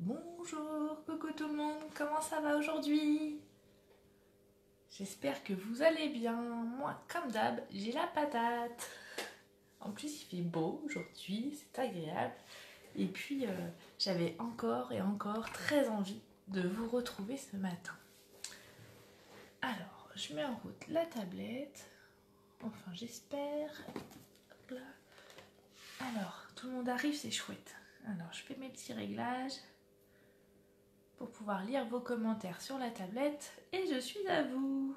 Bonjour, coucou tout le monde, comment ça va aujourd'hui? J'espère que vous allez bien. Moi, comme d'hab, j'ai la patate. En plus, il fait beau aujourd'hui, c'est agréable. Et puis, j'avais encore et encore très envie de vous retrouver ce matin. Alors, je mets en route la tablette. Enfin, j'espère. Hop là. Alors, tout le monde arrive, c'est chouette. Alors, je fais mes petits réglages pour pouvoir lire vos commentaires sur la tablette et je suis à vous.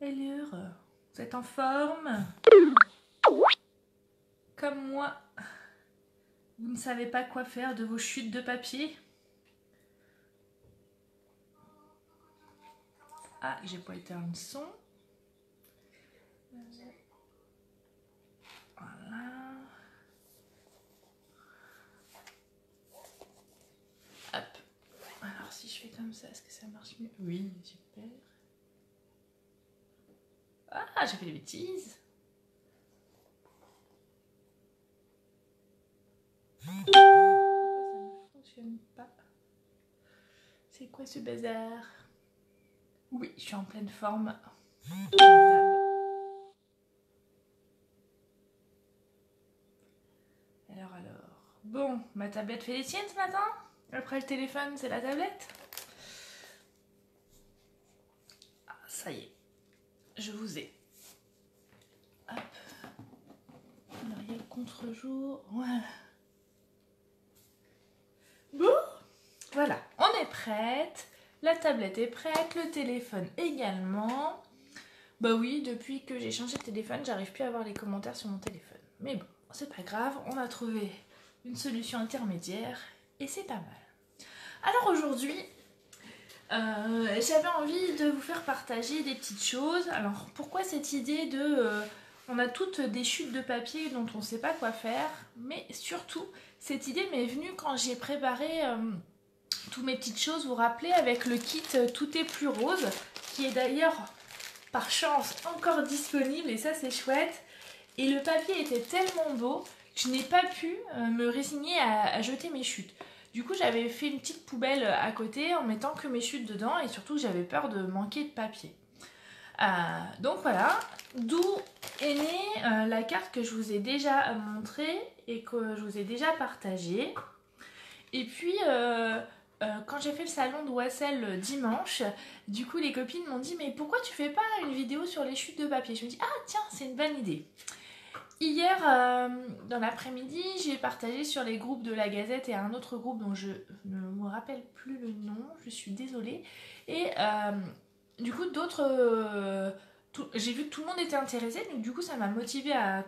Allure, vous êtes en forme? Comme moi, vous ne savez pas quoi faire de vos chutes de papier? Ah, j'ai pas éteint le son. Voilà. Hop. Alors si je fais comme ça, est-ce que ça marche mieux? Oui, super. Ah, j'ai fait des bêtises. Pourquoi ça ne fonctionne pas? C'est quoi ce bazar? Oui, je suis en pleine forme. Alors. Bon, ma tablette fait les siennes ce matin. Après le téléphone, c'est la tablette. Ah, ça y est. Je vous ai. Hop. Alors, il y a le contre-jour. Voilà. Bon, voilà. On est prête. La tablette est prête. Le téléphone également. Bah oui, depuis que j'ai changé de téléphone, j'arrive plus à voir les commentaires sur mon téléphone. Mais bon, c'est pas grave. On a trouvé une solution intermédiaire. Et c'est pas mal. Alors aujourd'hui, j'avais envie de vous faire partager des petites choses. Alors pourquoi cette idée de... on a toutes des chutes de papier dont on ne sait pas quoi faire. Mais surtout, cette idée m'est venue quand j'ai préparé toutes mes petites choses. Vous vous rappelez, avec le kit Tout est plus rose, qui est d'ailleurs par chance encore disponible. Et ça c'est chouette. Et le papier était tellement beau que je n'ai pas pu me résigner à jeter mes chutes. Du coup, j'avais fait une petite poubelle à côté en mettant que mes chutes dedans et surtout j'avais peur de manquer de papier. Donc voilà, d'où est née la carte que je vous ai déjà montrée et que je vous ai déjà partagée. Et puis, quand j'ai fait le salon de Wassel dimanche, du coup les copines m'ont dit « Mais pourquoi tu fais pas une vidéo sur les chutes de papier ?» Je me dis « Ah tiens, c'est une bonne idée !» Hier, dans l'après-midi, j'ai partagé sur les groupes de la Gazette et un autre groupe dont je ne me rappelle plus le nom, je suis désolée. Et du coup, j'ai vu que tout le monde était intéressé, donc du coup, ça m'a motivée à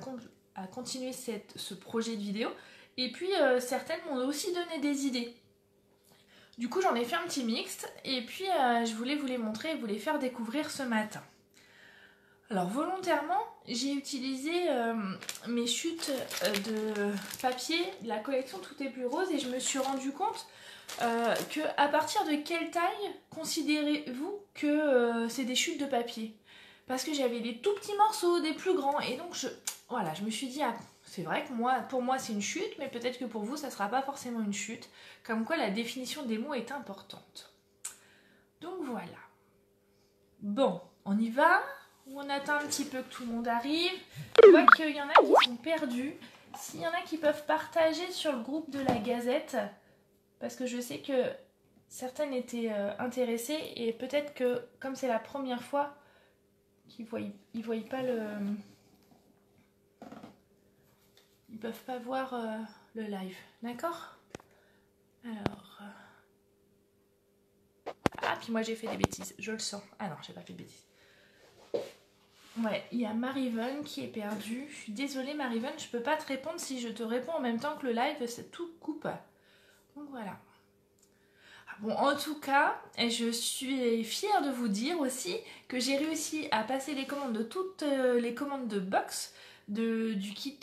continuer ce projet de vidéo. Et puis, certaines m'ont aussi donné des idées. Du coup, j'en ai fait un petit mixte et puis je voulais vous les montrer et vous les faire découvrir ce matin. Alors volontairement, j'ai utilisé mes chutes de papier de la collection Tout est plus rose et je me suis rendu compte que à partir de quelle taille considérez-vous que c'est des chutes de papier? Parce que j'avais des tout petits morceaux, des plus grands et donc je me suis dit ah, c'est vrai que pour moi c'est une chute, mais peut-être que pour vous ça sera pas forcément une chute. Comme quoi la définition des mots est importante. Donc voilà. Bon, on y va? On attend un petit peu que tout le monde arrive. Je vois qu'il y en a qui sont perdus. S'il y en a qui peuvent partager sur le groupe de la Gazette, parce que je sais que certaines étaient intéressées et peut-être que comme c'est la première fois qu'ils ne voient pas le... Ils peuvent pas voir le live. D'accord? Alors... Ah, puis moi j'ai fait des bêtises. Je le sens. Ah non, j'ai pas fait de bêtises. Ouais, il y a Marivonne qui est perdue. Je suis désolée Marivonne, je peux pas te répondre si je te réponds en même temps que le live, c'est tout coupe. Donc voilà. Bon, en tout cas, je suis fière de vous dire aussi que j'ai réussi à passer les commandes de toutes les commandes de box du kit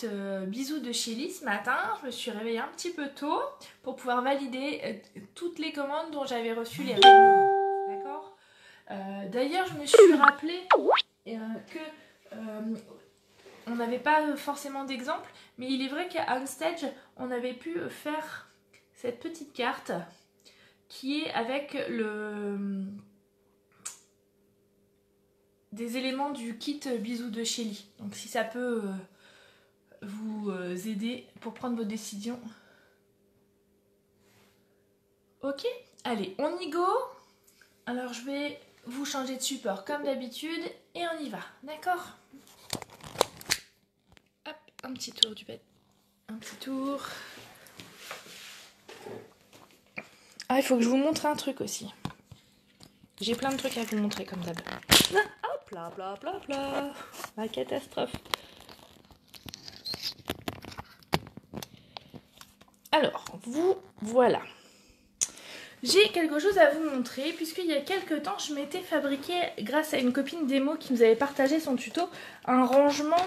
bisous de Shelly ce matin. Je me suis réveillée un petit peu tôt pour pouvoir valider toutes les commandes dont j'avais reçu les règlements. D'accord ? D'ailleurs, je me suis rappelé que on n'avait pas forcément d'exemple, mais il est vrai qu'à OnStage, on avait pu faire cette petite carte qui est avec des éléments du kit Bisous de Shelly. Donc si ça peut vous aider pour prendre vos décisions. Ok, allez, on y go. Alors je vais vous changer de support comme d'habitude et on y va, d'accord? Hop, un petit tour du bête. Un petit tour. Ah, il faut que je vous montre un truc aussi. J'ai plein de trucs à vous montrer comme d'hab. Ah, hop là, bla bla bla. La catastrophe. Alors, vous voilà. J'ai quelque chose à vous montrer, puisqu'il y a quelques temps, je m'étais fabriqué, grâce à une copine démo qui nous avait partagé son tuto, un rangement.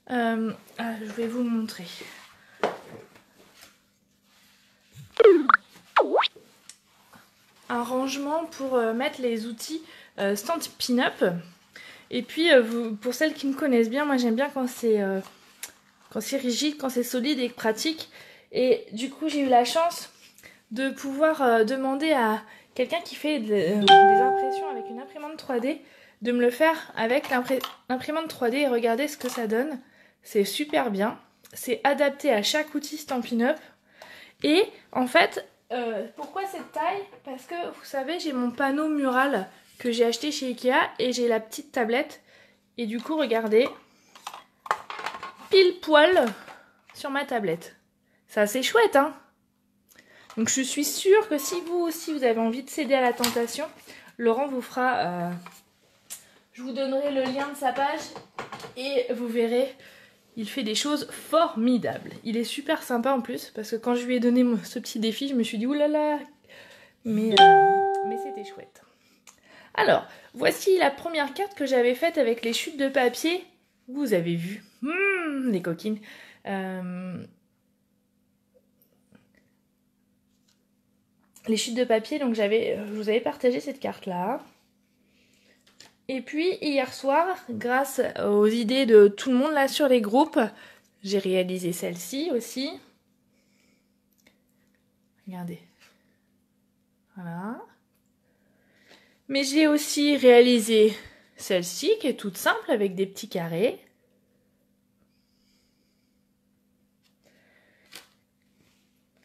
Je vais vous montrer. Un rangement pour mettre les outils Stampin' Up. Et puis, pour celles qui me connaissent bien, moi j'aime bien quand c'est rigide, quand c'est solide et pratique. Et du coup, j'ai eu la chance de pouvoir demander à quelqu'un qui fait des impressions avec une imprimante 3D de me le faire avec l'imprimante 3D et regarder ce que ça donne. C'est super bien. C'est adapté à chaque outil Stampin' Up. Et en fait, pourquoi cette taille? Parce que vous savez, j'ai mon panneau mural que j'ai acheté chez Ikea et j'ai la petite tablette. Et du coup, regardez, pile poil sur ma tablette. C'est assez chouette, hein? Donc je suis sûre que si vous aussi vous avez envie de céder à la tentation, Laurent vous fera... je vous donnerai le lien de sa page et vous verrez, il fait des choses formidables. Il est super sympa en plus, parce que quand je lui ai donné ce petit défi, je me suis dit oulala, mais c'était chouette. Alors, voici la première carte que j'avais faite avec les chutes de papier. Vous avez vu, les coquines. Les chutes de papier, donc je vous avais partagé cette carte-là. Et puis, hier soir, grâce aux idées de tout le monde là sur les groupes, j'ai réalisé celle-ci aussi. Regardez. Voilà. Mais j'ai aussi réalisé celle-ci, qui est toute simple, avec des petits carrés.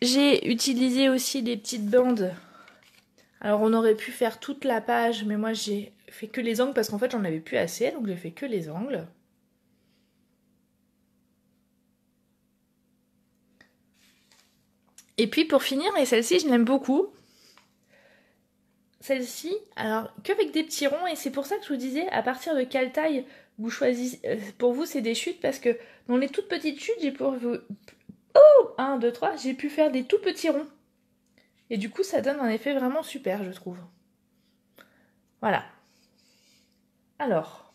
J'ai utilisé aussi des petites bandes. Alors, on aurait pu faire toute la page, mais moi, j'ai fait que les angles, parce qu'en fait, j'en avais plus assez, donc j'ai fait que les angles. Et puis, pour finir, et celle-ci, je l'aime beaucoup. Celle-ci, alors, qu'avec des petits ronds, et c'est pour ça que je vous disais, à partir de quelle taille vous choisissez, pour vous, c'est des chutes, parce que dans les toutes petites chutes, j'ai pour vous... Oh 1, 2, 3, j'ai pu faire des tout petits ronds. Et du coup, ça donne un effet vraiment super, je trouve. Voilà. Alors,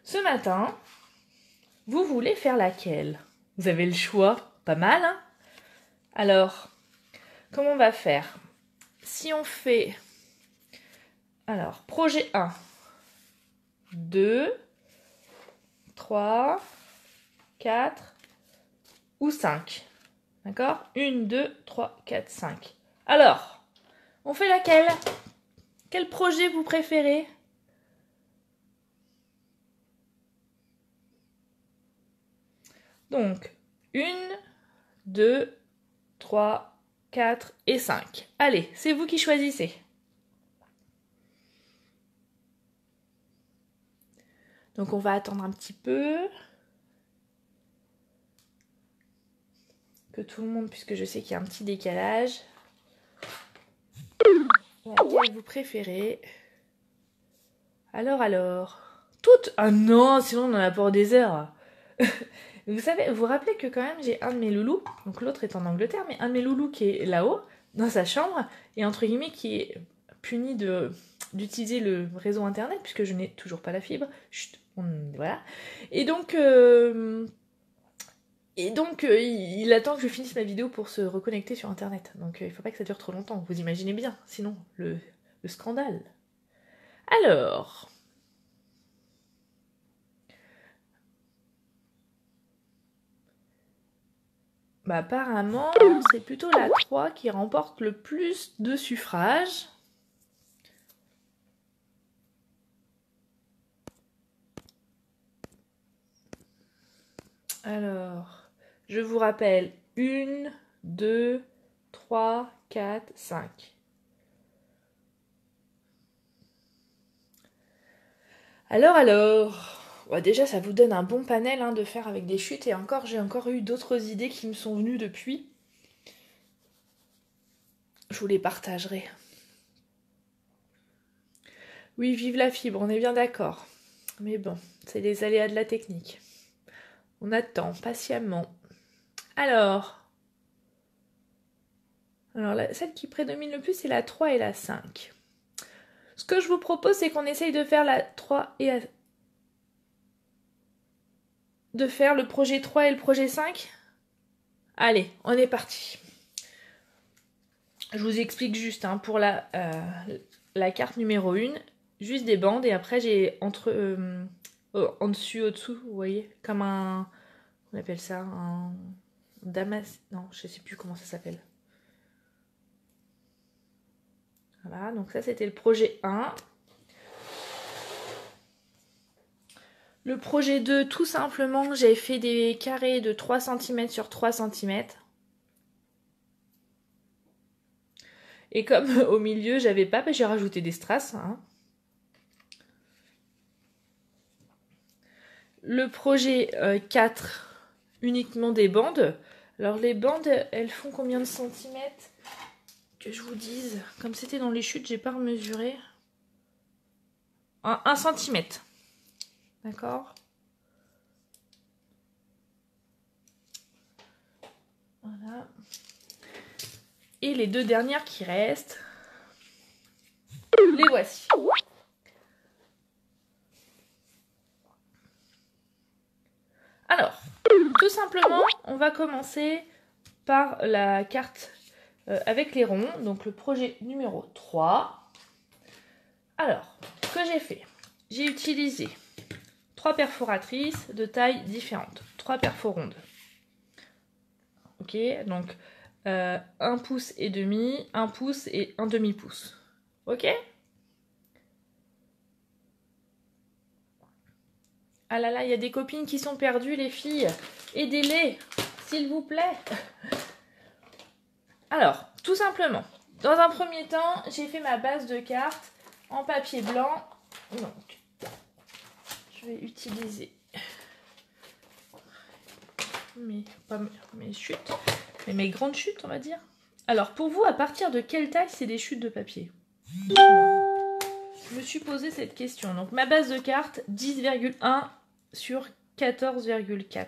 ce matin, vous voulez faire laquelle? Vous avez le choix, pas mal, hein? Alors, comment on va faire? Si on fait... Alors, projet 1, 2, 3, 4 ou 5. D'accord? 1, 2, 3, 4, 5. Alors, on fait laquelle? Quel projet vous préférez? Donc, 1, 2, 3, 4 et 5. Allez, c'est vous qui choisissez. Donc, on va attendre un petit peu. Que tout le monde, puisque je sais qu'il y a un petit décalage. Laquelle vous préférez? Alors toutes? Ah non, sinon on en a pour des heures. Vous savez, vous vous rappelez que quand même j'ai un de mes loulous, donc l'autre est en Angleterre, mais un de mes loulous qui est là-haut, dans sa chambre, et entre guillemets qui est puni d'utiliser le réseau internet, puisque je n'ai toujours pas la fibre. Chut, voilà. Et donc... il attend que je finisse ma vidéo pour se reconnecter sur internet. Donc il ne faut pas que ça dure trop longtemps, vous imaginez bien, sinon le scandale. Alors, bah apparemment, c'est plutôt la 3 qui remporte le plus de suffrages. Alors, je vous rappelle, 1, 2, 3, 4, 5. Alors, ouais, déjà ça vous donne un bon panel hein, de faire avec des chutes et encore, j'ai encore eu d'autres idées qui me sont venues depuis. Je vous les partagerai. Oui, vive la fibre, on est bien d'accord. Mais bon, c'est les aléas de la technique. On attend patiemment. Alors celle qui prédomine le plus, c'est la 3 et la 5. Ce que je vous propose, c'est qu'on essaye de faire la 3 et de faire le projet 3 et le projet 5. Allez, on est parti. Je vous explique juste hein, pour la carte numéro 1, juste des bandes et après j'ai en dessus, au-dessous, vous voyez, comme un, on appelle ça un damas, non, je sais plus comment ça s'appelle. Voilà, donc ça c'était le projet 1. Le projet 2, tout simplement, j'ai fait des carrés de 3 cm sur 3 cm. Et comme au milieu, j'avais pas, j'ai rajouté des strass. Hein. Le projet 4, uniquement des bandes. Alors les bandes, elles font combien de centimètres? Que je vous dise. Comme c'était dans les chutes, j'ai pas remesuré. 1 cm. D'accord? Voilà. Et les deux dernières qui restent, les voici. Alors, tout simplement, on va commencer par la carte avec les ronds, donc le projet numéro 3. Alors, ce que j'ai fait, j'ai utilisé 3 perforatrices de tailles différentes, 3 perforondes. Ok, donc 1 pouce et demi, 1 pouce et 1 demi-pouce. Ok? Ah là là, il y a des copines qui sont perdues, les filles. Aidez-les, s'il vous plaît. Alors, tout simplement, dans un premier temps, j'ai fait ma base de cartes en papier blanc. Donc, je vais utiliser pas mes chutes, mais mes grandes chutes, on va dire. Alors, pour vous, à partir de quelle taille c'est des chutes de papier? Je me suis posé cette question. Donc, ma base de cartes, 10,1 sur 14,4.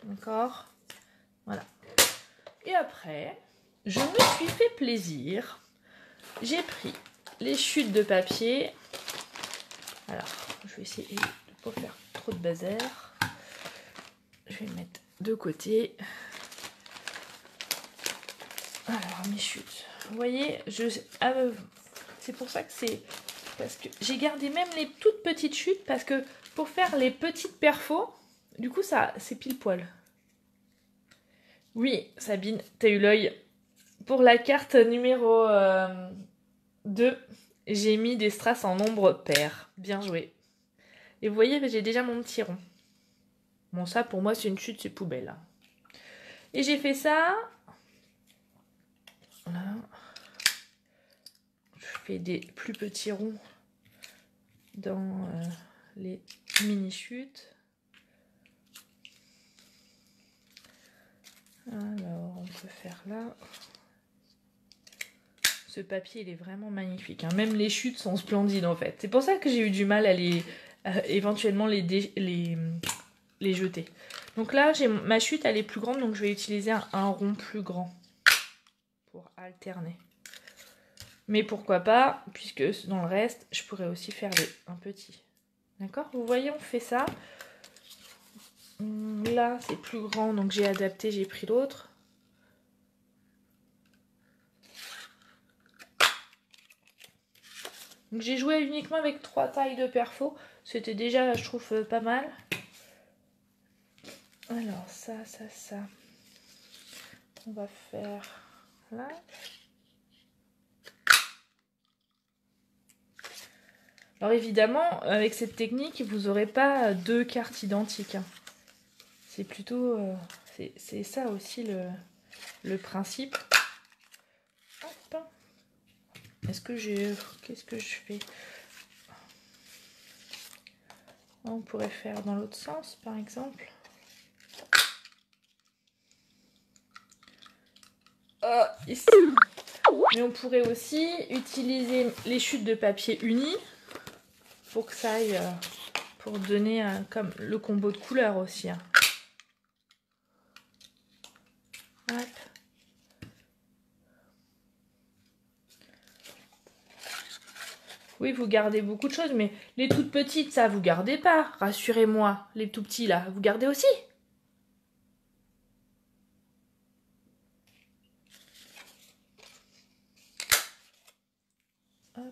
D'accord? Voilà. Et après, je me suis fait plaisir. J'ai pris les chutes de papier. Alors, je vais essayer de ne pas faire trop de bazar. Je vais le mettre de côté. Alors, mes chutes. Vous voyez, c'est pour ça que c'est... Parce que j'ai gardé même les toutes petites chutes parce que pour faire les petites perfos, du coup, ça c'est pile poil. Oui, Sabine, t'as eu l'œil. Pour la carte numéro 2, j'ai mis des strass en nombre pair. Bien joué. Et vous voyez, j'ai déjà mon petit rond. Bon, ça, pour moi, c'est une chute, c'est poubelle. Et j'ai fait ça. Voilà. Je fais des plus petits ronds dans les mini-chutes. Alors, on peut faire là. Ce papier, il est vraiment magnifique. Hein. Même les chutes sont splendides, en fait. C'est pour ça que j'ai eu du mal à éventuellement les jeter. Donc là, ma chute, elle est plus grande, donc je vais utiliser un rond plus grand pour alterner. Mais pourquoi pas, puisque dans le reste, je pourrais aussi faire un petit. D'accord? Vous voyez, on fait ça. Là, c'est plus grand, donc j'ai adapté, j'ai pris l'autre. Donc j'ai joué uniquement avec 3 tailles de perfo. C'était déjà, je trouve, pas mal. Alors ça. On va faire là. Alors évidemment, avec cette technique, vous n'aurez pas 2 cartes identiques. Hein. C'est plutôt... c'est ça aussi le principe. Hop. Est-ce que j'ai... Qu'est-ce que je fais? On pourrait faire dans l'autre sens, par exemple. Ici. Mais on pourrait aussi utiliser les chutes de papier unies pour que ça aille... pour donner comme le combo de couleurs aussi. Hein. Hop. Oui, vous gardez beaucoup de choses, mais les toutes petites, ça, vous gardez pas. Rassurez-moi, les tout petits, là, vous gardez aussi. Hop.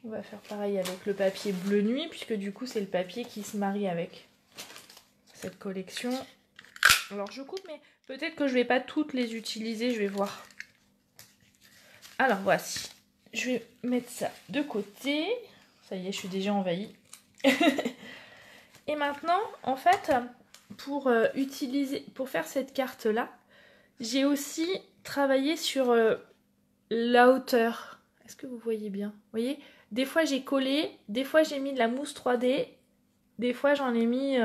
On va faire pareil avec le papier bleu nuit, puisque du coup, c'est le papier qui se marie avec cette collection. Alors, je coupe, mais peut-être que je vais pas toutes les utiliser, je vais voir. Alors, voici. Je vais mettre ça de côté. Ça y est, je suis déjà envahie. Et maintenant, en fait, pour faire cette carte-là, j'ai aussi travaillé sur la hauteur. Est-ce que vous voyez bien? Vous voyez? Des fois, j'ai collé. Des fois, j'ai mis de la mousse 3D. Des fois, j'en ai mis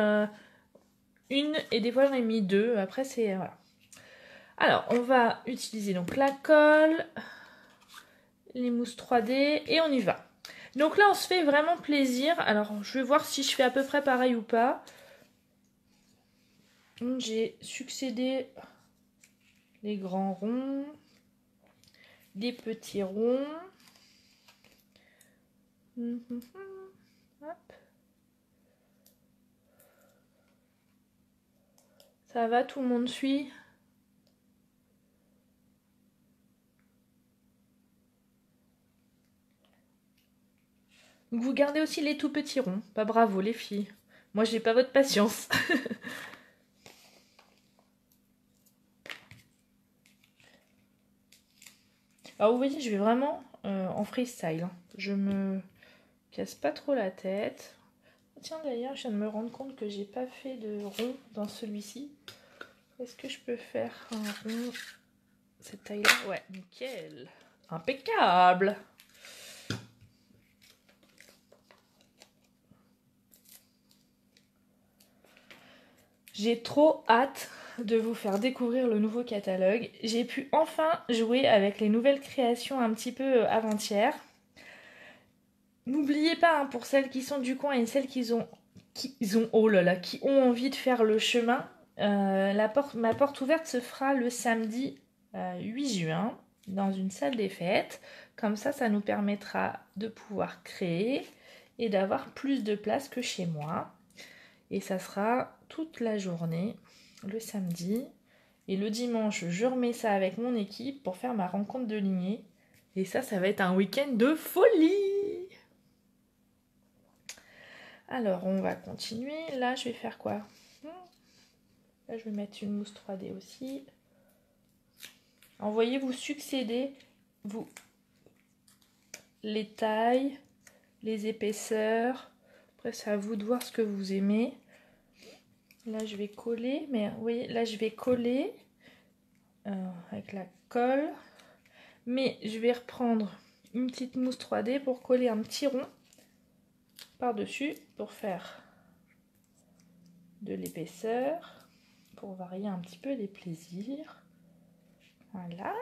une. Et des fois, j'en ai mis 2. Après, c'est... voilà. Alors, on va utiliser donc la colle, les mousses 3D et on y va. Donc là, on se fait vraiment plaisir. Alors, je vais voir si je fais à peu près pareil ou pas. J'ai succédé les grands ronds, des petits ronds. Hop. Ça va, tout le monde suit? Vous gardez aussi les tout petits ronds. Pas bravo les filles. Moi j'ai pas votre patience. Alors vous voyez, je vais vraiment en freestyle. Hein. Je me casse pas trop la tête. Tiens d'ailleurs, je viens de me rendre compte que j'ai pas fait de rond dans celui-ci. Est-ce que je peux faire un rond cette taille-là? Ouais, nickel. Impeccable. J'ai trop hâte de vous faire découvrir le nouveau catalogue. J'ai pu enfin jouer avec les nouvelles créations un petit peu avant-hier. N'oubliez pas, hein, pour celles qui sont du coin et celles qui ont envie de faire le chemin, ma porte ouverte se fera le samedi 8 juin dans une salle des fêtes. Comme ça nous permettra de pouvoir créer et d'avoir plus de place que chez moi. Et ça sera toute la journée, le samedi. Et le dimanche, je remets ça avec mon équipe pour faire ma rencontre de lignée. Et ça va être un week-end de folie! Alors, on va continuer. Là, je vais faire quoi? Là, je vais mettre une mousse 3D aussi. Alors, vous voyez, vous succédez les tailles, les épaisseurs. Après, c'est à vous de voir ce que vous aimez. Là, je vais coller. Mais vous voyez, là, je vais coller avec la colle. Mais je vais reprendre une petite mousse 3D pour coller un petit rond par-dessus pour faire de l'épaisseur, pour varier un petit peu les plaisirs. Voilà.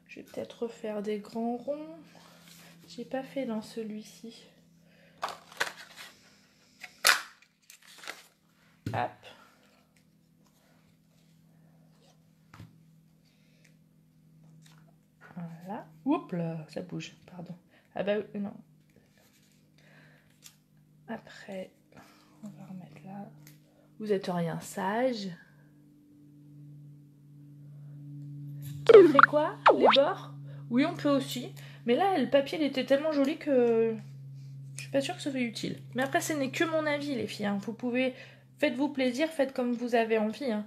Je vais peut-être refaire des grands ronds. J'ai pas fait dans celui-ci. Hop. Voilà. Oups là, ça bouge, pardon. Ah bah non. Après, on va remettre là. Vous êtes rien sage. On fait quoi? Les bords? Oui, on peut aussi. Mais là, le papier, il était tellement joli que je suis pas sûre que ce soit utile. Mais après, ce n'est que mon avis, les filles. Hein. Vous pouvez... Faites-vous plaisir, faites comme vous avez envie. Hein.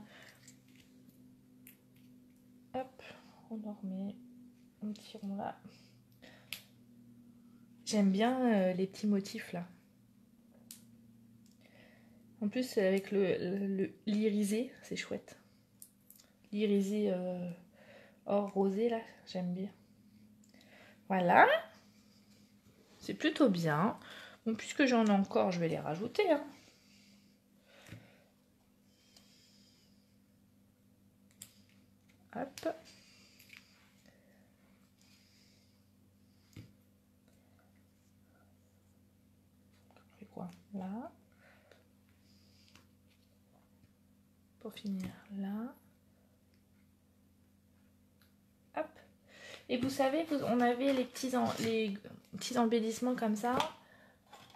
Hop, on en remet un petit rond là. J'aime bien les petits motifs là. En plus, avec l'irisé, c'est chouette. L'irisé or rosé là, j'aime bien. Voilà. C'est plutôt bien. Bon, puisque j'en ai encore, je vais les rajouter. Hein. Hop. Et quoi là. Pour finir là. Hop. Et vous savez, on avait les petits embellissements comme ça.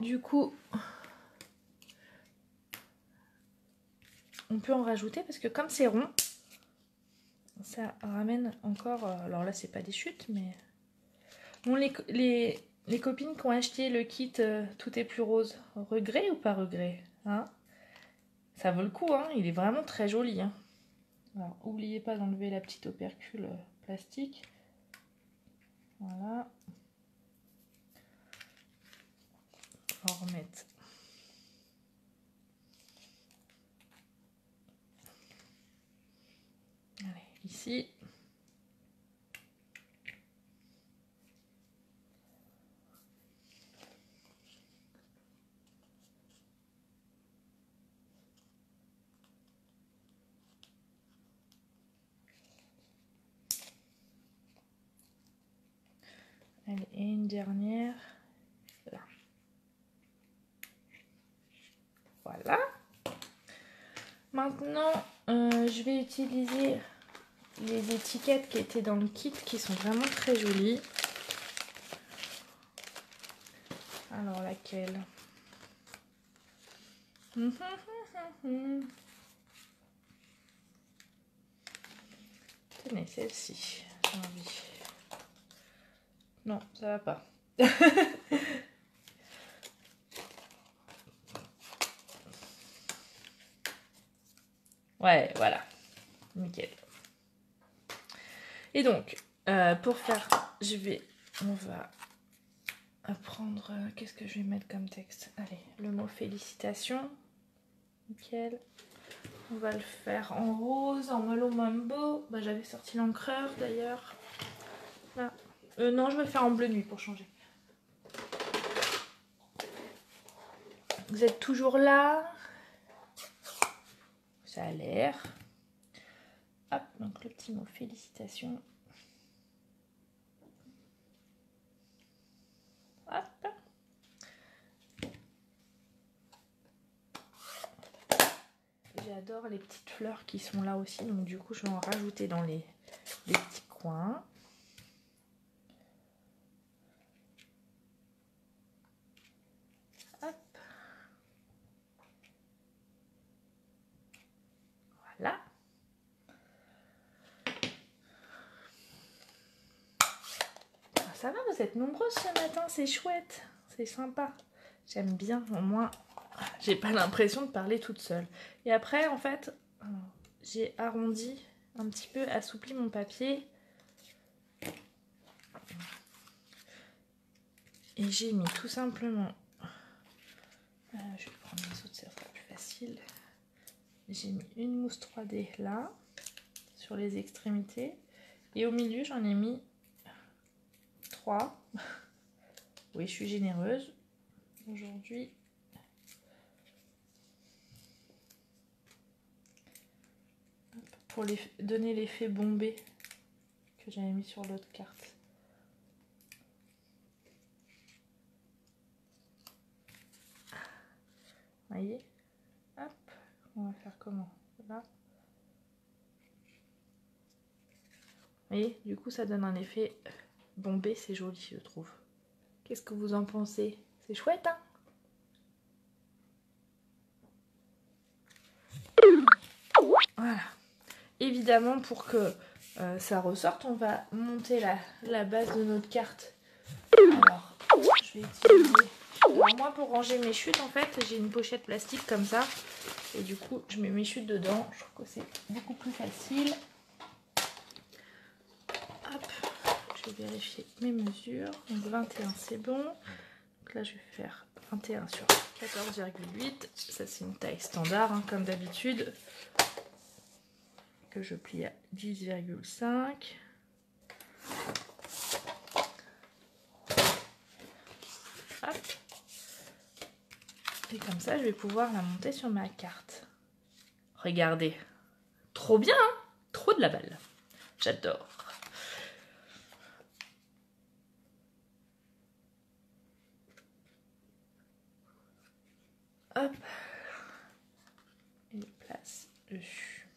Du coup, on peut en rajouter parce que comme c'est rond, ça ramène encore... alors là, c'est pas des chutes, mais... Bon, les copines qui ont acheté le kit Tout est plus rose, regret ou pas regret hein? Ça vaut le coup, hein, il est vraiment très joli. Hein. Alors, n'oubliez pas d'enlever la petite opercule plastique. Voilà. On va remettre. Allez, ici. Allez, et une dernière. Là. Voilà. Maintenant, je vais utiliser les étiquettes qui étaient dans le kit qui sont vraiment très jolies. Alors, laquelle? Tenez, celle-ci. J'ai envie. Non, ça va pas. Ouais, voilà. Nickel. Et donc, pour faire, on va apprendre, qu'est-ce que je vais mettre comme texte? Allez, le mot félicitations. Nickel. On va le faire en rose, en Malo Mambo. Bah, j'avais sorti l'encreur d'ailleurs. Là. Non, je vais faire en bleu nuit pour changer. Vous êtes toujours là? Ça a l'air. Hop, donc le petit mot félicitations. Hop. J'adore les petites fleurs qui sont là aussi, donc du coup je vais en rajouter dans les petits coins. Hop. Voilà. Ça va, vous êtes nombreuses ce matin, c'est chouette, c'est sympa. J'aime bien, au moins, j'ai pas l'impression de parler toute seule. Et après, en fait, j'ai arrondi un petit peu, assoupli mon papier. Et j'ai mis tout simplement... je vais prendre les autres, ça sera plus facile. J'ai mis une mousse 3D là, sur les extrémités. Et au milieu, j'en ai mis 3. Oui, je suis généreuse aujourd'hui. Pour donner l'effet bombé que j'avais mis sur l'autre carte. Vous voyez? Hop, on va faire comment? Là. Vous voyez? Du coup, ça donne un effet bombé, c'est joli, je trouve. Qu'est-ce que vous en pensez? C'est chouette, hein? Voilà. Évidemment, pour que ça ressorte, on va monter la base de notre carte Alors, je vais utiliser... Alors moi, pour ranger mes chutes, en fait, j'ai une pochette plastique comme ça. Et du coup, je mets mes chutes dedans. Je trouve que c'est beaucoup plus facile. Hop, je vais vérifier mes mesures. Donc 21, c'est bon. Donc là, je vais faire 21 sur 14,8. Ça, c'est une taille standard, hein, comme d'habitude. Que je plie à 10,5. Hop. Et comme ça, je vais pouvoir la monter sur ma carte. Regardez. Trop bien, hein? Trop de la balle. J'adore. Hop. Et place dessus.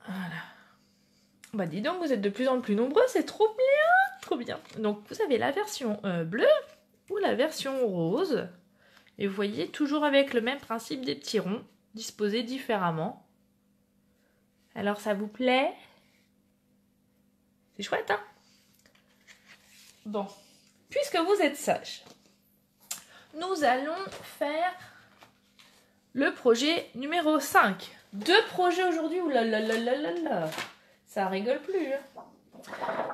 Voilà. Bah dis donc, vous êtes de plus en plus nombreux, c'est trop bien. Trop bien. Donc vous avez la version bleue ou la version rose. Et vous voyez, toujours avec le même principe des petits ronds, disposés différemment. Alors ça vous plaît? C'est chouette, hein? Bon, puisque vous êtes sage, nous allons faire le projet numéro 5. 2 projets aujourd'hui, oulalalala, ça rigole plus. Hein.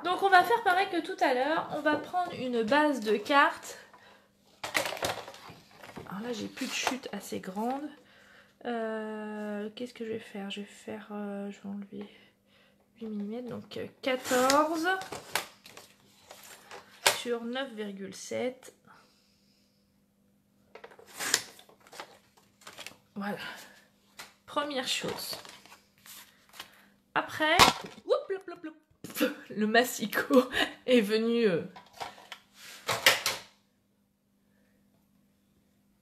Donc on va faire pareil que tout à l'heure, on va prendre une base de cartes. Alors là, j'ai plus de chute assez grande. Qu'est-ce que je vais faire? Je vais enlever 8 mm, donc 14 sur 9,7. Voilà. Première chose. Après, le massicot est venu...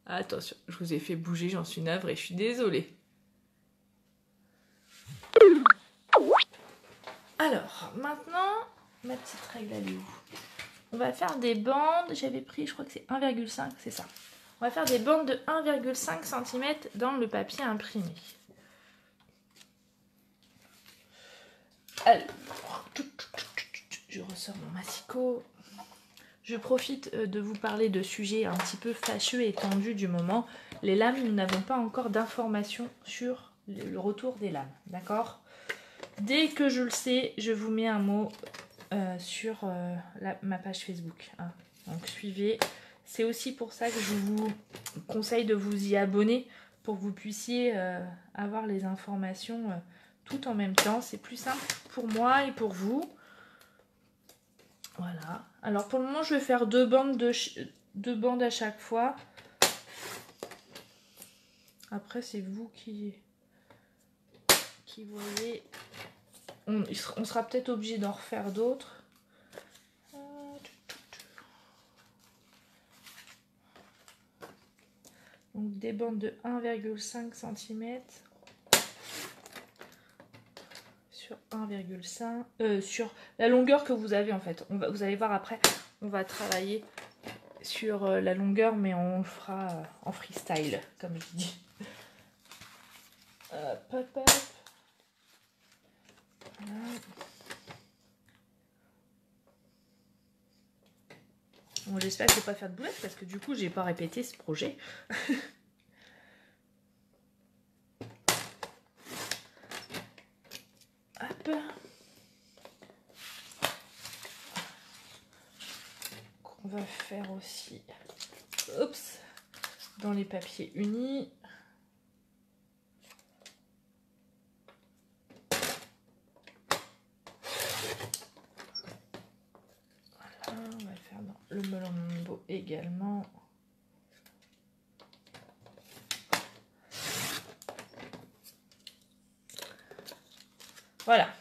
Attention, je vous ai fait bouger, j'en suis navrée, je suis désolée. Alors, maintenant, ma petite règle, elle est où? On va faire des bandes, j'avais pris, je crois que c'est 1,5, c'est ça. On va faire des bandes de 1,5 cm dans le papier imprimé. Alors, je ressors mon massicot. Je profite de vous parler de sujets un petit peu fâcheux et tendus du moment. Les lames, nous n'avons pas encore d'informations sur le retour des lames, d'accord? Dès que je le sais, je vous mets un mot sur ma page Facebook. Hein. Donc suivez. C'est aussi pour ça que je vous conseille de vous y abonner pour que vous puissiez avoir les informations tout en même temps. C'est plus simple pour moi et pour vous. Voilà. Alors pour le moment, je vais faire deux bandes à chaque fois. Après, c'est vous qui voyez. On sera peut-être obligé d'en refaire d'autres. Donc des bandes de 1,5 cm sur 1,5 sur la longueur que vous avez en fait. Vous allez voir après, on va travailler sur la longueur, mais on le fera en freestyle, comme je dis. Hop, hop, hop. Voilà. Bon, j'espère que je ne vais pas faire de boulettes parce que du coup, j'ai pas répété ce projet. Hop. On va faire aussi, oups, dans les papiers unis. Voilà, on va le faire dans le melon Mambo également. Voilà,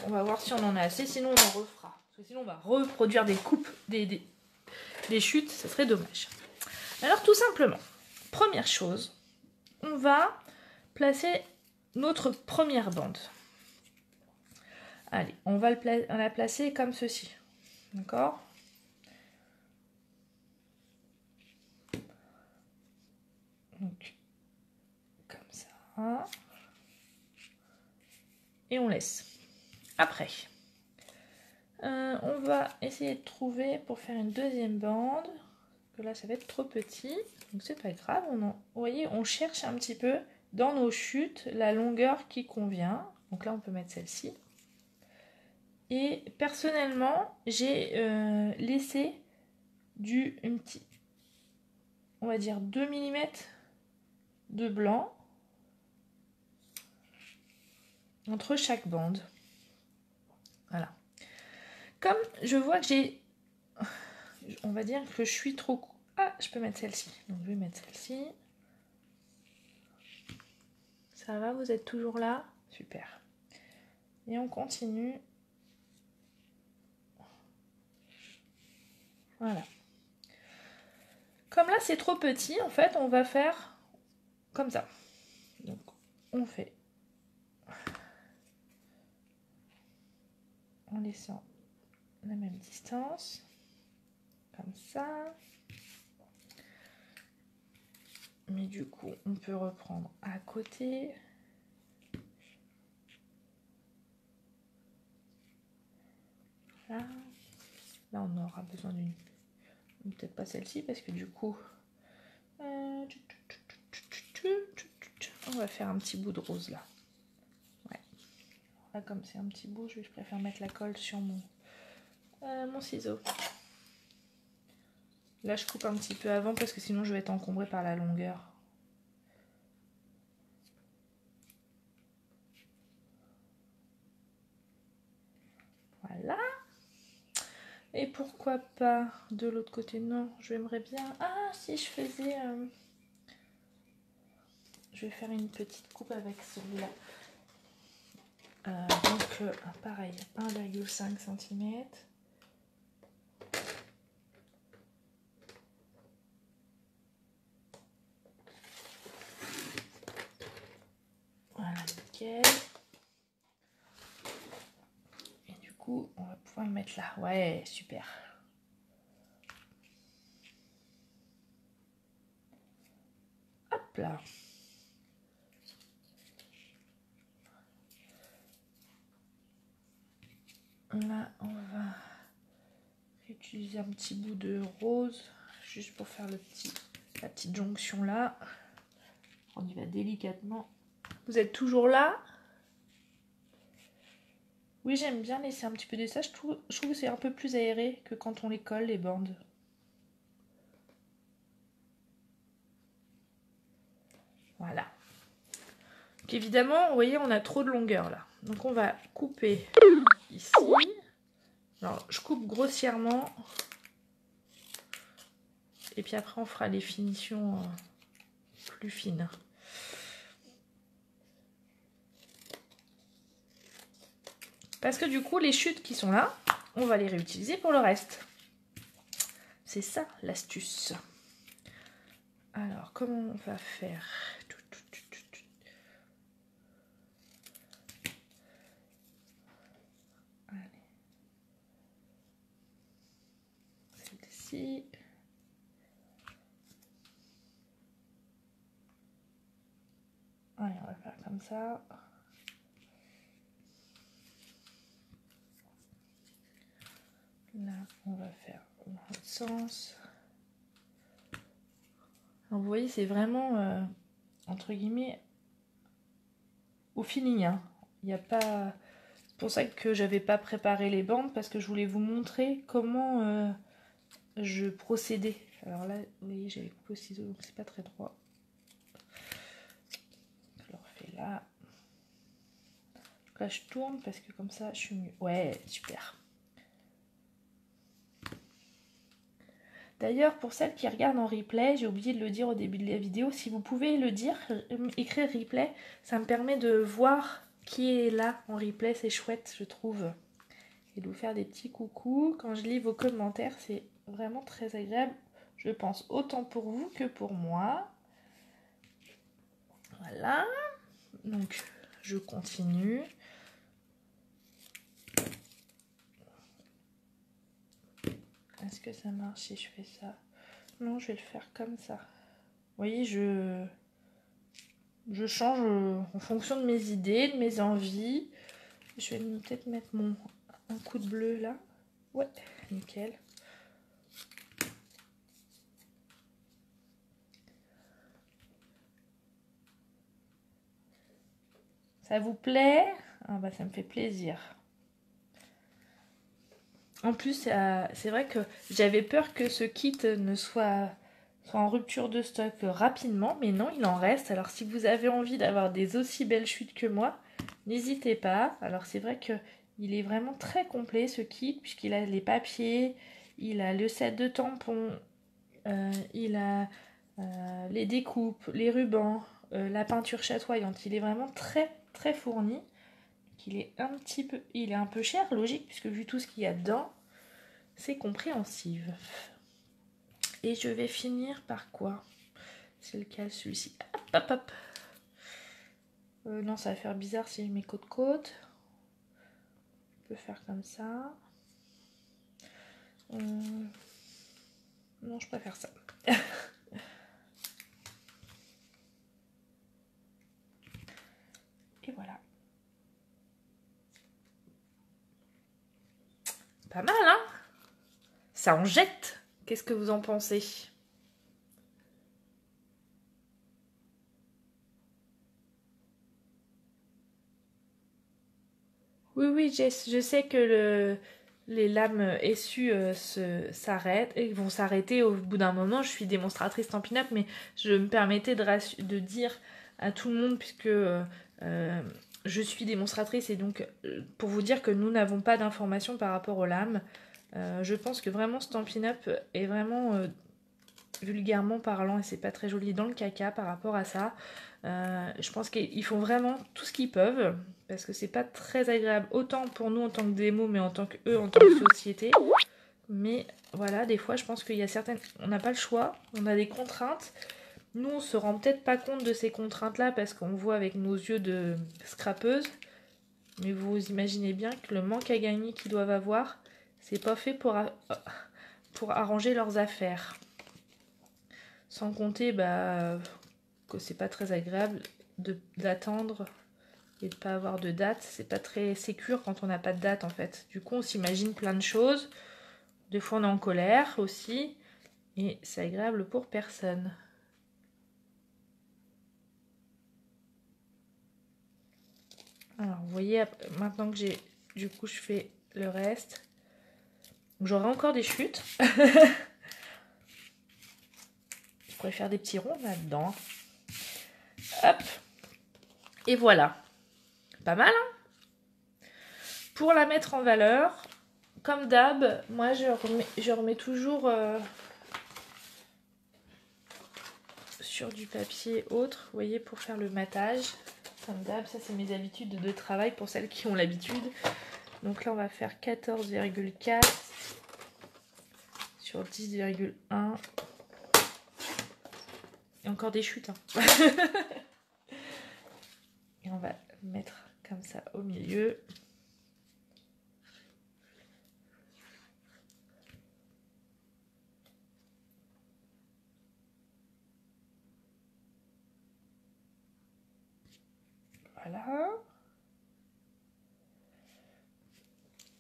on va voir si on en a assez, sinon on en refera. Parce que sinon on va reproduire des coupes, des chutes, ça serait dommage. Alors tout simplement, première chose, on va placer notre première bande. Allez, on va la placer comme ceci. D'accord? Donc, comme ça. et on laisse. Après, on va essayer de trouver pour faire une deuxième bande. Que là, ça va être trop petit, donc c'est pas grave. Vous voyez, on cherche un petit peu dans nos chutes la longueur qui convient. Donc là, on peut mettre celle-ci. Et personnellement, j'ai laissé on va dire 2 mm de blanc entre chaque bande. Voilà. Comme je vois que j'ai, on va dire que je suis trop... Ah, je peux mettre celle-ci. Donc je vais mettre celle-ci. Ça va, vous êtes toujours là? Super. Et on continue. Voilà. Comme là, c'est trop petit, en fait, on va faire comme ça. Donc, on fait en laissant la même distance. Comme ça. Mais du coup, on peut reprendre à côté. Là, là on aura besoin d'une... Peut-être pas celle-ci, parce que du coup... on va faire un petit bout de rose, là. Ouais. Là, comme c'est un petit bout, je préfère mettre la colle sur mon ciseau. Là, je coupe un petit peu avant, parce que sinon, je vais être encombrée par la longueur. Voilà. Et pourquoi pas de l'autre côté? Non, j'aimerais bien... Ah, si je faisais... Je vais faire une petite coupe avec celui-là. Donc, pareil, 1,5 cm. Voilà, nickel. Et du coup, on va pouvoir le mettre là. Ouais, super. Hop là. Là, on va utiliser un petit bout de rose, juste pour faire la petite jonction là. On y va délicatement. Vous êtes toujours là? Oui, j'aime bien laisser un petit peu de ça. Je trouve que c'est un peu plus aéré que quand on les colle, les bandes. Voilà. Donc évidemment, vous voyez, on a trop de longueur là. Donc on va couper ici. Alors, je coupe grossièrement. Et puis après, on fera les finitions plus fines. Parce que du coup, les chutes qui sont là, on va les réutiliser pour le reste. C'est ça l'astuce. Alors, comment on va faire? Allez. Celle-ci. Allez, on va faire comme ça. Là, on va faire dans l'autre sens. Alors, vous voyez, c'est vraiment, entre guillemets, au feeling. Hein. Il n'y a pas... C'est pour ça que j'avais pas préparé les bandes, parce que je voulais vous montrer comment je procédais. Alors là, vous voyez, j'avais coupé au ciseau, donc c'est pas très droit. Je le refais là. Là, je tourne, parce que comme ça, je suis mieux. Ouais, super. D'ailleurs, pour celles qui regardent en replay, j'ai oublié de le dire au début de la vidéo, si vous pouvez le dire, écrire replay, ça me permet de voir qui est là en replay, c'est chouette, je trouve. Et de vous faire des petits coucous. Quand je lis vos commentaires, c'est vraiment très agréable, je pense, autant pour vous que pour moi. Voilà. Donc, je continue. Est-ce que ça marche si je fais ça? Non, je vais le faire comme ça. Vous voyez, je change en fonction de mes idées, de mes envies. Je vais peut-être mettre un coup de bleu là. Ouais, nickel. Ça vous plaît? Ah bah ça me fait plaisir. En plus, c'est vrai que j'avais peur que ce kit ne soit en rupture de stock rapidement, mais non, il en reste. Alors si vous avez envie d'avoir des aussi belles chutes que moi, n'hésitez pas. Alors c'est vrai que il est vraiment très complet ce kit, puisqu'il a les papiers, il a le set de tampons, il a les découpes, les rubans, la peinture chatoyante. Il est vraiment très très fourni. Il est un peu cher, logique, puisque vu tout ce qu'il y a dedans, c'est compréhensible. Et je vais finir par quoi? C'est le cas celui-ci. Hop, hop, hop. Non, ça va faire bizarre si je mets côte-côte. On peut faire comme ça. Non, je préfère ça. Et voilà. Pas mal, hein? Ça en jette. Qu'est-ce que vous en pensez? Oui, oui, je sais que les lames essuies s'arrêtent et vont s'arrêter au bout d'un moment. Je suis démonstratrice Stampin' Up, mais je me permettais de dire à tout le monde, puisque je suis démonstratrice, et donc pour vous dire que nous n'avons pas d'informations par rapport aux lames. Je pense que vraiment Stampin' Up est vraiment vulgairement parlant, et c'est pas très joli, dans le caca par rapport à ça. Je pense qu'ils font vraiment tout ce qu'ils peuvent, parce que c'est pas très agréable, autant pour nous en tant que démo, mais en tant qu'eux en tant que société. Mais voilà, des fois je pense qu'il y a certaines... On n'a pas le choix, on a des contraintes. Nous on se rend peut-être pas compte de ces contraintes là, parce qu'on voit avec nos yeux de scrapeuse. Mais vous imaginez bien que le manque à gagner qu'ils doivent avoir, c'est pas fait pour arranger leurs affaires. Sans compter que c'est pas très agréable d'attendre et de pas avoir de date. C'est pas très sécure quand on n'a pas de date en fait. Du coup on s'imagine plein de choses. Des fois on est en colère aussi. Et c'est agréable pour personne. Alors vous voyez, maintenant que j'ai... Du coup je fais le reste. J'aurai encore des chutes. Je pourrais faire des petits ronds là-dedans. Hop. Et voilà. Pas mal, hein? Pour la mettre en valeur, comme d'hab, moi je remets toujours sur du papier autre, vous voyez, pour faire le matage. Comme d'hab, ça c'est mes habitudes de travail pour celles qui ont l'habitude. Donc là on va faire 14,4 sur 10,1. Et encore des chutes, hein. Et on va mettre comme ça au milieu. Voilà.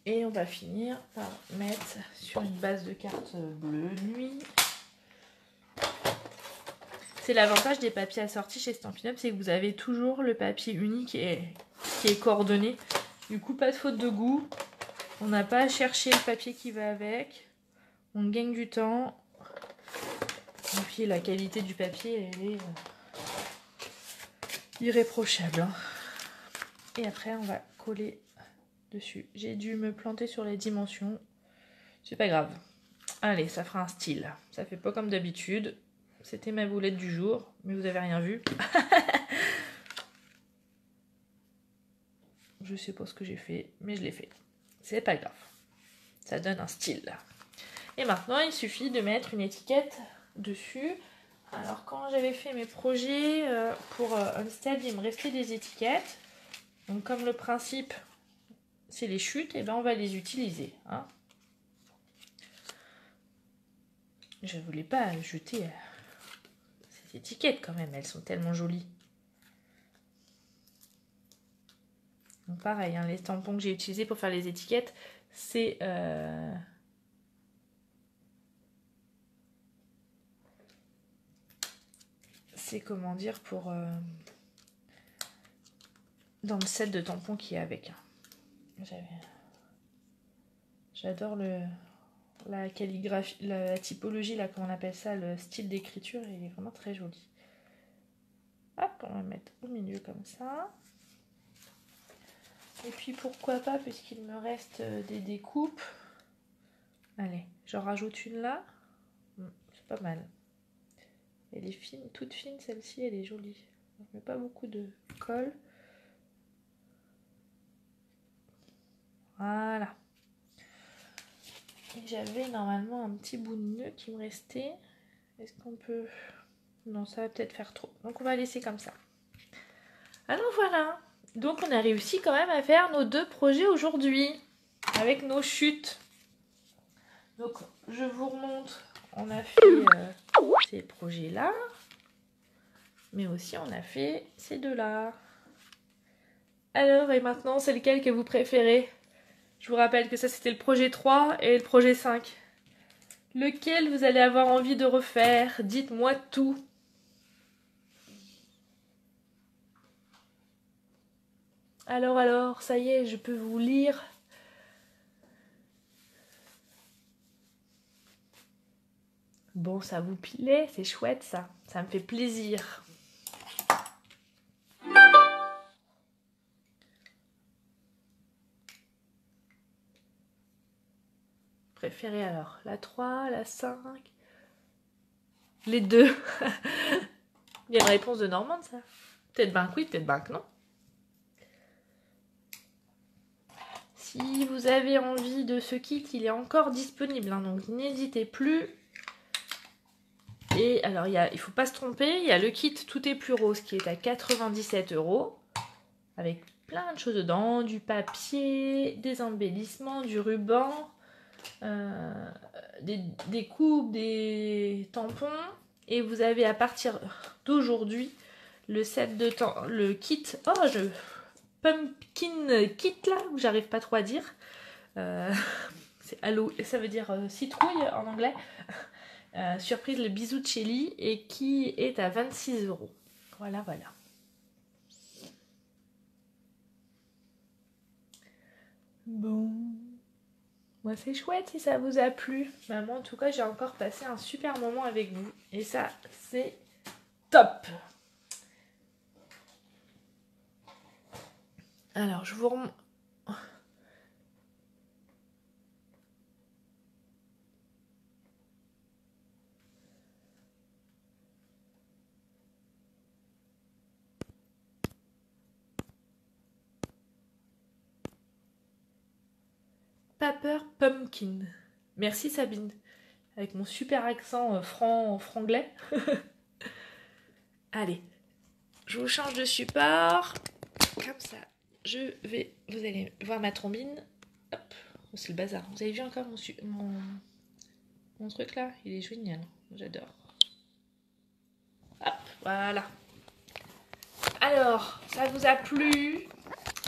Et on va finir par mettre sur une base de carte bleue nuit. C'est l'avantage des papiers assortis chez Stampin' Up, c'est que vous avez toujours le papier unique qui est coordonné. Du coup, pas de faute de goût. On n'a pas à chercher le papier qui va avec. On gagne du temps. Et puis la qualité du papier, elle est irréprochable, hein. Et après, on va coller dessus. J'ai dû me planter sur les dimensions. C'est pas grave. Allez, ça fera un style. Ça fait pas comme d'habitude. C'était ma boulette du jour, mais vous avez rien vu. Je sais pas ce que j'ai fait, mais je l'ai fait. C'est pas grave. Ça donne un style. Et maintenant, il suffit de mettre une étiquette dessus. Alors, quand j'avais fait mes projets pour Homestead, il me restait des étiquettes. Donc, comme le principe, c'est les chutes, et ben on va les utiliser, hein. Je voulais pas jeter ces étiquettes quand même, elles sont tellement jolies. Donc pareil, hein, les tampons que j'ai utilisés pour faire les étiquettes, c'est comment dire pour dans le set de tampons qui est avec. J'adore la calligraphie, la typologie, là, comment on appelle ça, le style d'écriture, il est vraiment très joli. Hop, on va mettre au milieu comme ça. Et puis pourquoi pas, puisqu'il me reste des découpes. Allez, j'en rajoute une là. C'est pas mal. Elle est fine, toute fine celle-ci, elle est jolie. Je mets pas beaucoup de colle. Voilà. Et j'avais normalement un petit bout de nœud qui me restait. Est-ce qu'on peut... Non, ça va peut-être faire trop. Donc on va laisser comme ça. Alors voilà. Donc on a réussi quand même à faire nos 2 projets aujourd'hui. Avec nos chutes. Donc je vous remonte. On a fait ces projets-là. Mais aussi on a fait ces 2-là. Alors et maintenant c'est lequel que vous préférez? Je vous rappelle que ça c'était le projet 3 et le projet 5. Lequel vous allez avoir envie de refaire? Dites-moi tout. Alors, ça y est, je peux vous lire. Bon, ça vous plaît, c'est chouette ça. Ça me fait plaisir. Préférez alors la 3, la 5, les 2. Il y a une réponse de Normande, ça. Peut-être ben que oui, peut-être ben que non. Si vous avez envie de ce kit, il est encore disponible, hein, donc n'hésitez plus. Et alors, il ne faut pas se tromper, il y a le kit Tout est plus rose qui est à 97 €, avec plein de choses dedans, du papier, des embellissements, du ruban, des coupes, des tampons. Et vous avez à partir d'aujourd'hui le set de temps, le kit, pumpkin kit là, où j'arrive pas trop à dire. C'est Halo, ça veut dire citrouille en anglais. Surprise, le bisou de Shelly, et qui est à 26 €. Voilà, voilà. Bon. Moi, c'est chouette si ça vous a plu. Moi, en tout cas, j'ai encore passé un super moment avec vous. Et ça, c'est top. Alors, je vous remonte. Paper Pumpkin. Merci Sabine. Avec mon super accent franglais. Allez, je vous change de support. Comme ça, vous allez voir ma trombine. Hop, oh, c'est le bazar. Vous avez vu encore mon truc là? Il est génial. J'adore. Hop, voilà. Alors, ça vous a plu?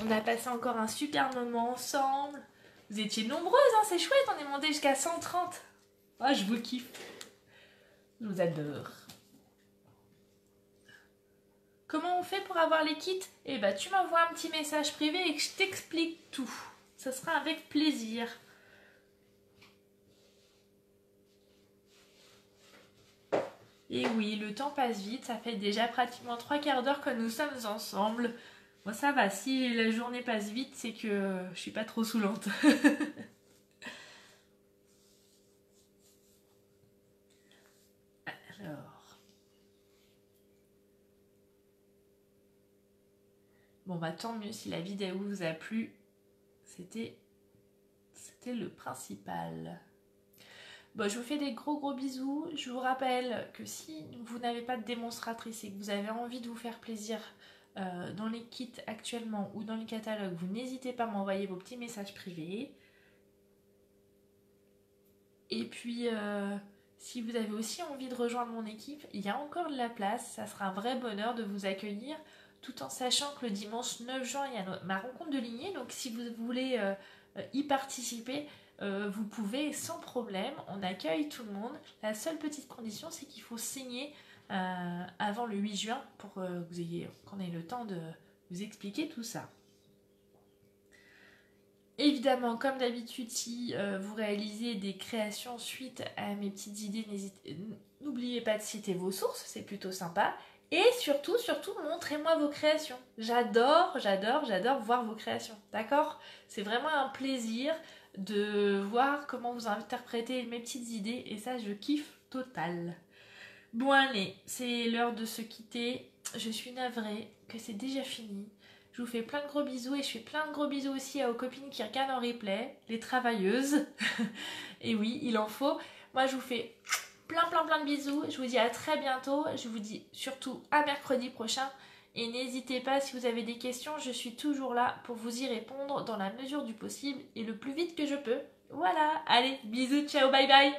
On a passé encore un super moment ensemble. Vous étiez nombreuses, hein, c'est chouette, on est monté jusqu'à 130. Ah, je vous kiffe. Je vous adore. Comment on fait pour avoir les kits? Eh ben, tu m'envoies un petit message privé et que je t'explique tout. Ça sera avec plaisir. Et oui, le temps passe vite, ça fait déjà pratiquement 3/4 d'heure que nous sommes ensemble. Moi ça va, si la journée passe vite, c'est que je suis pas trop saoulante. Alors. Bon bah tant mieux si la vidéo vous a plu. C'était le principal. Bon, je vous fais des gros bisous. Je vous rappelle que si vous n'avez pas de démonstratrice et que vous avez envie de vous faire plaisir dans les kits actuellement ou dans le catalogue, vous n'hésitez pas à m'envoyer vos petits messages privés. Et puis, si vous avez aussi envie de rejoindre mon équipe, il y a encore de la place. Ça sera un vrai bonheur de vous accueillir tout en sachant que le dimanche 9 juin, il y a ma rencontre de lignée. Donc si vous voulez y participer, vous pouvez sans problème. On accueille tout le monde. La seule petite condition, c'est qu'il faut signer avant le 8 juin pour qu'on ait le temps de vous expliquer tout ça. Évidemment, comme d'habitude, si vous réalisez des créations suite à mes petites idées, n'oubliez pas de citer vos sources, c'est plutôt sympa. Et surtout, montrez-moi vos créations. J'adore voir vos créations, d'accord? C'est vraiment un plaisir de voir comment vous interprétez mes petites idées et ça, je kiffe total. Bon allez, c'est l'heure de se quitter. Je suis navrée que c'est déjà fini. Je vous fais plein de gros bisous et je fais plein de gros bisous aussi aux copines qui regardent en replay, les travailleuses. Et oui, il en faut. Moi, je vous fais plein de bisous. Je vous dis à très bientôt. Je vous dis surtout à mercredi prochain. Et n'hésitez pas, si vous avez des questions, je suis toujours là pour vous y répondre dans la mesure du possible et le plus vite que je peux. Voilà, allez, bisous, ciao, bye bye.